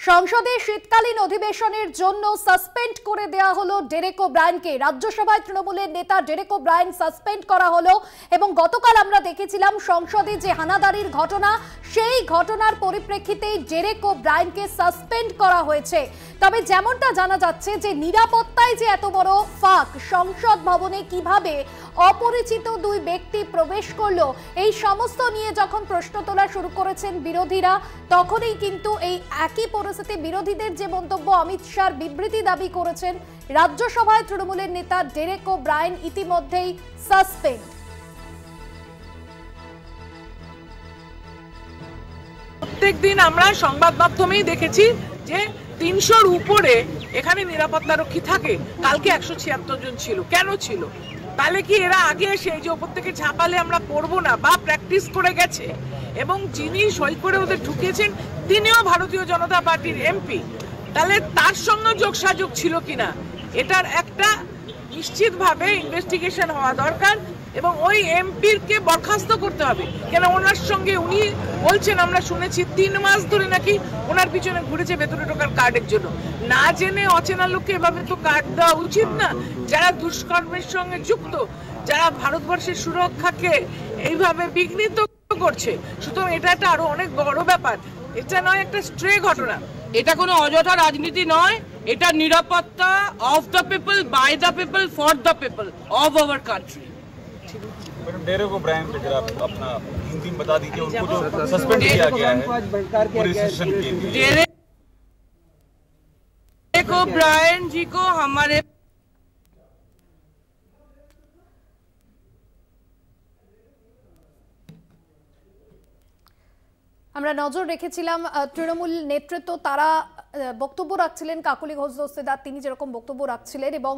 সংসদে শীতকালীন অধিবেশনের জন্য সাসপেন্ড করে দেয়া হলো ডেরেক ওব্রায়েনকে। রাজ্যসভায় তৃণমূলের নেতা ডেরেক ওব্রায়েন সাসপেন্ড করা হলো এবং গতকাল আমরা দেখেছিলাম সংসদে যে হানাদারির ঘটনা, সেই ঘটনার পরিপ্রেক্ষিতেই ডেরেক ওব্রায়েনকে সাসপেন্ড করা হয়েছে। তবে যেমনটা জানা যাচ্ছে যে নিরাপত্তায় যে এত বড় ফাঁক, সংসদ ভবনে কিভাবে অপরিচিত দুই ব্যক্তি প্রবেশ করলো, এই সমস্ত নিয়ে যখন প্রশ্ন তোলা শুরু করেছেন বিরোধীরা, তখনই কিন্তু এই একই পরিস্থিতি বিরোধীদের যে মন্তব্য, অমিত শাহর বিবৃতি দাবি করেছেন রাজ্যসভায় তৃণমূলের নেতা ডেরেক ওব্রায়েন ইতিমধ্যেই সাসপেন্ড। প্রত্যেকদিন আমরা সংবাদ মাধ্যমেই দেখেছি যে ৩০০-র উপরে এখানে নিরাপত্তারক্ষী থাকে। কালকে ১৭৬ জন ছিল। কেন ছিল? তাহলে কি এরা আগে সেই যে ওপর থেকে ঝাঁপালে আমরা পড়বো না, বা প্র্যাকটিস করে গেছে? এবং যিনি সই করে ওদের ঢুকিয়েছেন তিনিও ভারতীয় জনতা পার্টির এমপি। তাহলে তার সঙ্গে যোগসাযোগ ছিল কিনা, এটার একটা নিশ্চিতভাবে ইনভেস্টিগেশন হওয়া দরকার এবং ওই এমপির কে বরখাস্ত করতে হবে। কেন ওনার সঙ্গে উনি বলছেন, আমরা শুনেছি ৩ মাস ধরে নাকি ওনার পিছনে ঘুরেছে ভেতরে ঢোকার কার্ডের জন্য। না জেনে অচেনা লোককে এভাবে তো কার্ড দেওয়া উচিত না। যারা দুষ্কর্মের সঙ্গে যুক্ত, যারা ভারতবর্ষের সুরক্ষাকে এইভাবে বিঘ্নিত করছে, সুতরাং এটা একটা আরো অনেক বড় ব্যাপার। এটা নয় একটা স্ট্রে ঘটনা, এটা কোনো অযথা রাজনীতি নয়, এটা নিরাপত্তা of the people, by the people, for the people of our country. Derek O'Brien पे जरा अपना हिंदी में बता दीजिए, उनको जो सस्पेंड किया गया है पूरे सेशन के लिए। डेरेक ओब्रायन जी को हमारे আমরা নজর রেখেছিলাম তৃণমূল নেতৃত্ব, তারা বক্তব্য রাখছিলেন, কাকলি ঘোষ দস্তিদার তিনি যেরকম বক্তব্য রাখছিলেন, এবং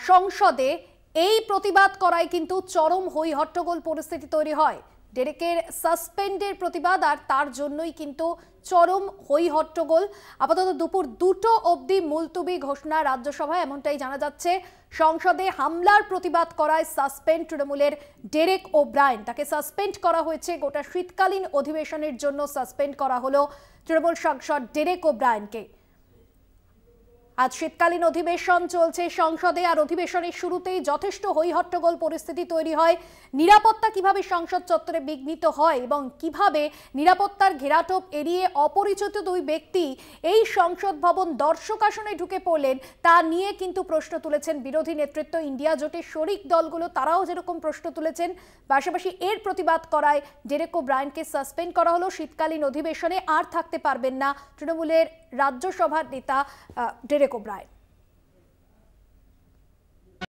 সংসদে এই প্রতিবাদ করায় কিন্তু চরম হই হট্টগোল পরিস্থিতি তৈরি হয়। ডেরেকের সাসপেন্ডের প্রতিবাদ, আর তার জন্যই কিন্তু চরম হই হট্টগোল। আপাতত দুপুর 2টো অবধি মুলতবি ঘোষণা রাজ্যসভায়, এমনটাই জানা যাচ্ছে। সংসদে হামলার প্রতিবাদ করায় সাসপেন্ড তৃণমূলের ডেরেক ওব্রায়েন, তাকে সাসপেন্ড করা হয়েছে। গোটা শীতকালীন অধিবেশনের জন্য সাসপেন্ড করা হলো তৃণমূল সাংসদ ডেরেক ওব্রায়েনকে। আজ শীতকালীন অধিবেশন চলছে সংসদে, আর অধিবেশনের শুরুতেই যথেষ্ট হইহট্টগোল পরিস্থিতি তৈরি হয়। নিরাপত্তা কিভাবে সংসদ চত্বরে বিঘ্নিত হয় এবং কিভাবে নিরাপত্তার ঘেরাটোপ এড়িয়ে অপরিচিত দুই ব্যক্তি এই সংসদ ভবন দর্শক আসনে ঢুকে পড়লেন, তা নিয়ে কিন্তু প্রশ্ন তুলেছেন বিরোধী নেতৃত্ব। ইন্ডিয়া জোটের শরিক দলগুলো তারাও যেরকম প্রশ্ন তুলেছেন, পাশাপাশি এর প্রতিবাদ করায় ডেরেক ওব্রায়েনকে সাসপেন্ড করা হলো। শীতকালীন অধিবেশনে আর থাকতে পারবেন না তৃণমূলের রাজ্যসভার নেতা ডেরেক ওব্রায়েন।